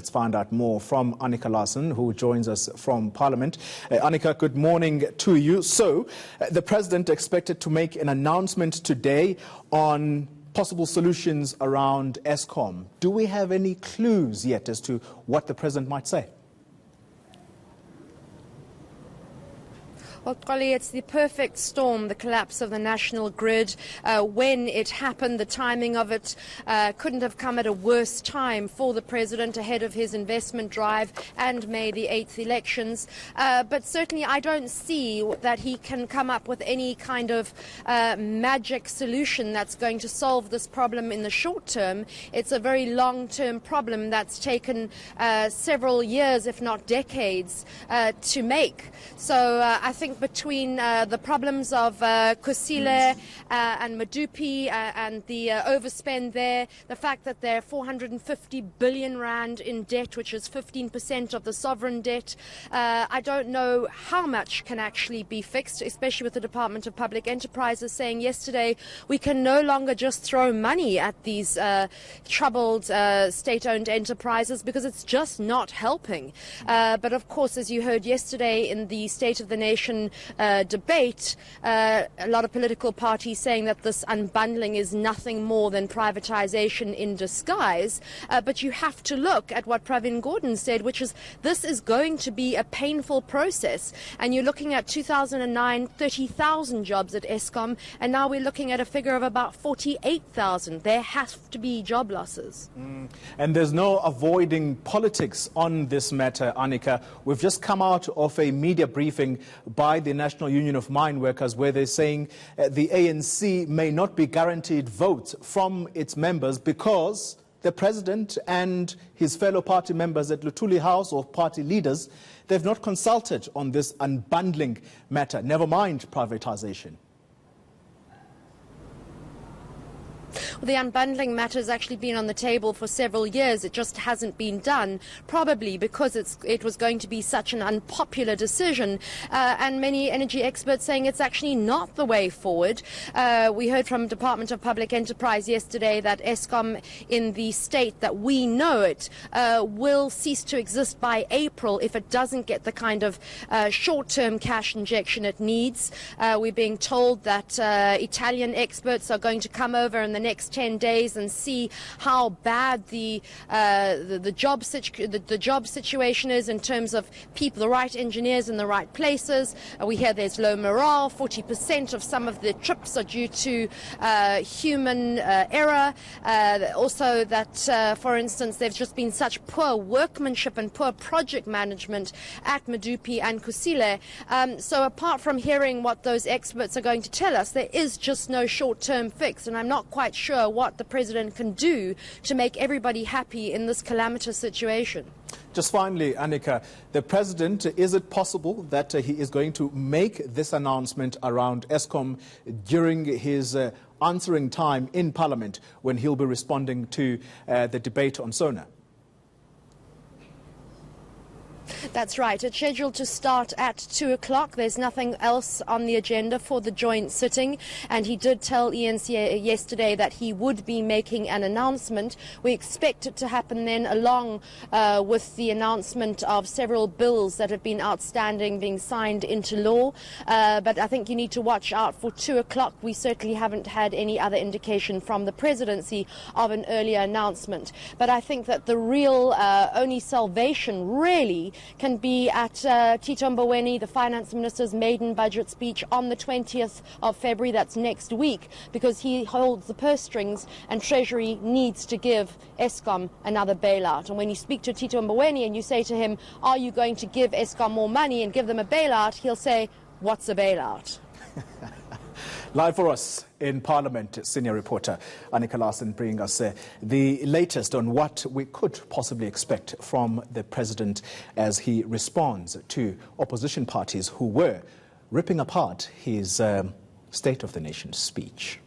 Let's find out more from Annika Larsen, who joins us from Parliament. Annika, good morning to you. So, the President expected to make an announcement today on possible solutions around Eskom. Do we have any clues yet as to what the President might say? Well, Qali, it's the perfect storm, the collapse of the national grid. When it happened, the timing of it couldn't have come at a worse time for the President ahead of his investment drive and May the 8th elections. But certainly I don't see that he can come up with any kind of magic solution that's going to solve this problem in the short term. It's a very long-term problem that's taken several years, if not decades, to make. So I think between the problems of Kusile and Medupi and the overspend there, the fact that they're 450 billion rand in debt, which is 15% of the sovereign debt, I don't know how much can actually be fixed, especially with the Department of Public Enterprises saying yesterday we can no longer just throw money at these troubled state-owned enterprises because it's just not helping. But of course, as you heard yesterday in the State of the Nation debate, a lot of political parties saying that this unbundling is nothing more than privatization in disguise. But you have to look at what Pravin Gordhan said, which is this is going to be a painful process. And you're looking at 2009, 30,000 jobs at Eskom, and now we're looking at a figure of about 48,000. There have to be job losses. And there's no avoiding politics on this matter, Annika. We've just come out of a media briefing by the National Union of Mine Workers where they're saying the ANC may not be guaranteed votes from its members because the President and his fellow party members at Luthuli House, or party leaders, they've not consulted on this unbundling matter, never mind privatization. Well, the unbundling matter has actually been on the table for several years. It just hasn't been done, probably because it was going to be such an unpopular decision. And many energy experts saying it's actually not the way forward. We heard from Department of Public Enterprise yesterday that Eskom, in the state that we know it, will cease to exist by April if it doesn't get the kind of short-term cash injection it needs. We're being told that Italian experts are going to come over in the next 10 days and see how bad the job situation is in terms of people, the right engineers in the right places. We hear there's low morale. 40% of some of the trips are due to human error. Also that, for instance, there's just been such poor workmanship and poor project management at Medupi and Kusile. So apart from hearing what those experts are going to tell us, there is just no short-term fix, and I'm not quite sure what the President can do to make everybody happy in this calamitous situation. Just finally, Annika, the President, is it possible that he is going to make this announcement around Eskom during his answering time in Parliament when he'll be responding to the debate on SONA? That's right. It's scheduled to start at 2 o'clock. There's nothing else on the agenda for the joint sitting. And he did tell ENC yesterday that he would be making an announcement. We expect it to happen then along with the announcement of several bills that have been outstanding being signed into law. But I think you need to watch out for 2 o'clock. We certainly haven't had any other indication from the presidency of an earlier announcement. But I think that the real only salvation really can be at Tito Mboweni, the finance minister's maiden budget speech on the 20th of February, that's next week, because he holds the purse strings and Treasury needs to give Eskom another bailout. And when you speak to Tito Mboweni and you say to him, are you going to give Eskom more money and give them a bailout, he'll say, what's a bailout? Live for us in Parliament, senior reporter Annika Larsen bringing us the latest on what we could possibly expect from the President as he responds to opposition parties who were ripping apart his State of the Nation speech.